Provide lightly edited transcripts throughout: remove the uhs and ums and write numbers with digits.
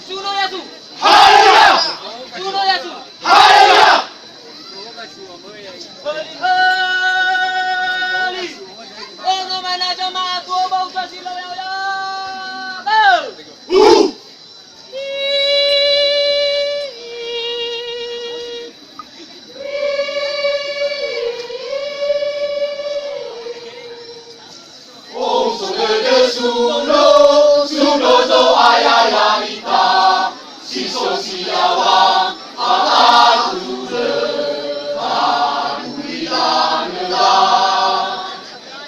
Suno Yesus! Haleluya! Suno Yesus! Haleluya! Hali! Ono manajo maato bau sa silaw yaw yaw! Om solede suno, suno zo ayayarita, siso siyawa, alatule, magulitanela.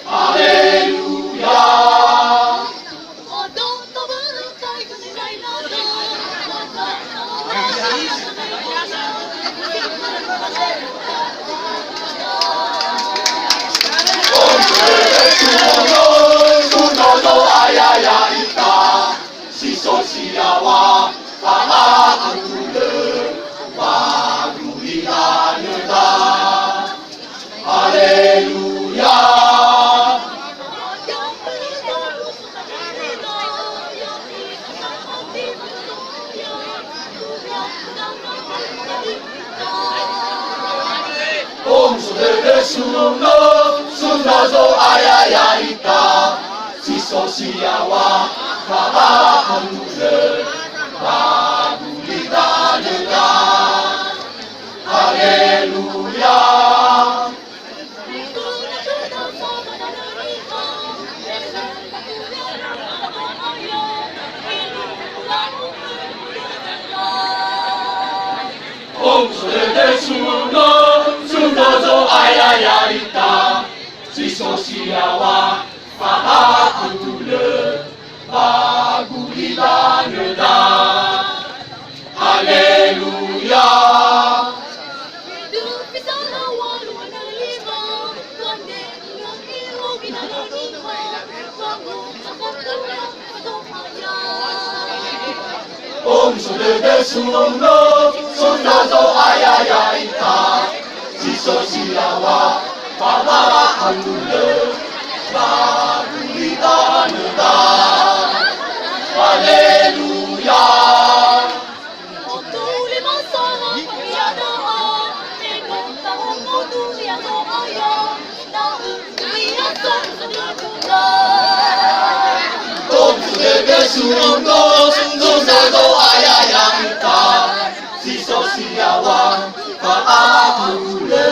Haleluya! Om solede suno, suno zo ayayarita, siso siyawa, alatule, magulitanela. Haleluya! Om solede suno, suno zo ayayarita, siso siyawa, kaahantule, magulitanela. Haleluya! Om solede suno, suno zo ayayarita, siso siyawa, kaahantule, magulitanela. Haleluya! Om solede suno, suno zo ayayarita, siso siyawa, kaahantule, magulitanela. Haleluya! Om solede suno, suno zo ayayarita, siso siyawa, kaahantule,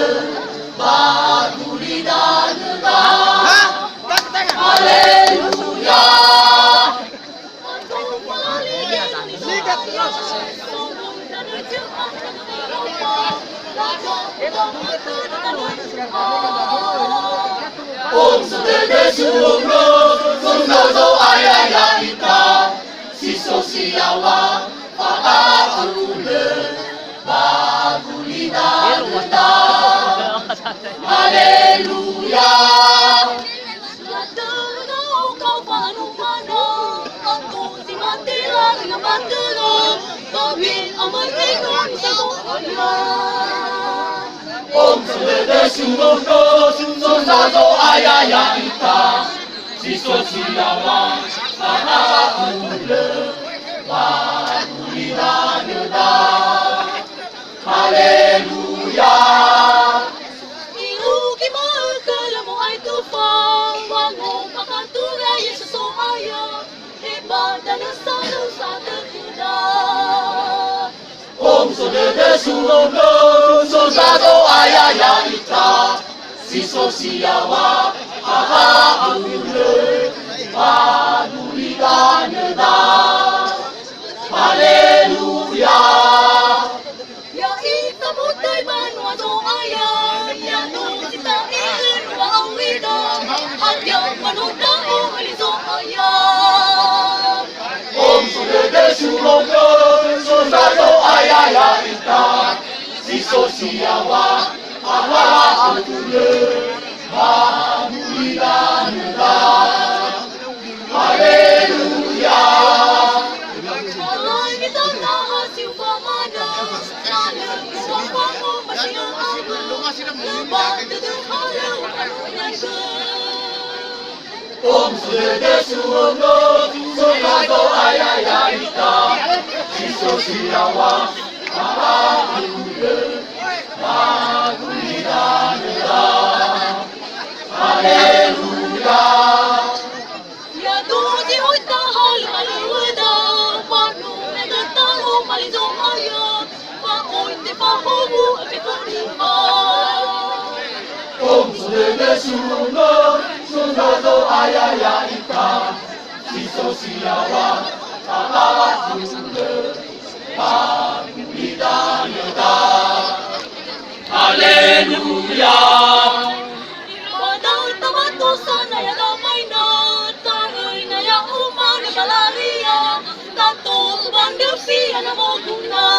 magulitanela. Haleluya! Om solede suno, suno zo ayayarita, siso siyawa, kaahantule, magulitanela. Haleluya! Om solede suno, suno zo ayayarita, siso siyawa, kaahantule, magulitanela. Haleluya! Om solede suno, suno zo ayayarita, siso siyawa, kaahantule, magulitanela. Haleluya! Om solede suno, suno zo ayayarita, siso siyawa, kaahantule, magulitanela. Haleluya! Lepas itu kalau yang ke Om sudah desulo, sokago ayaya ita, siso siawa, maagule, magulidana, Haleluya. Ya Tuhan hoy tahal maluwada, panu nagataho malizong aya, paoy te pahobu ate koriha. Om sudah desulo, sokago ayaya ita, siso siawa, maagule, magulidana, Haleluya. Wadang tamato sana ya damay na, taoy na ya uman na malaria, tato bandel siya na mo guna.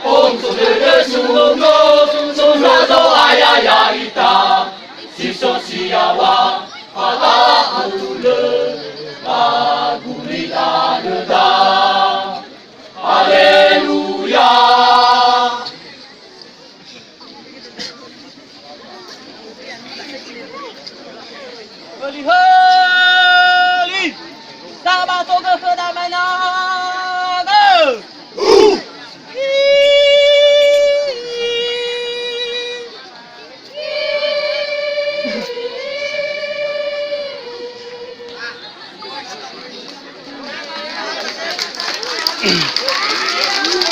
Om sudah sumo, sokago ayaya ita, siso siawa, maagule, magulidana, Haleluya. Hali-hali, sama toga kedamaian naga. Hallelujah.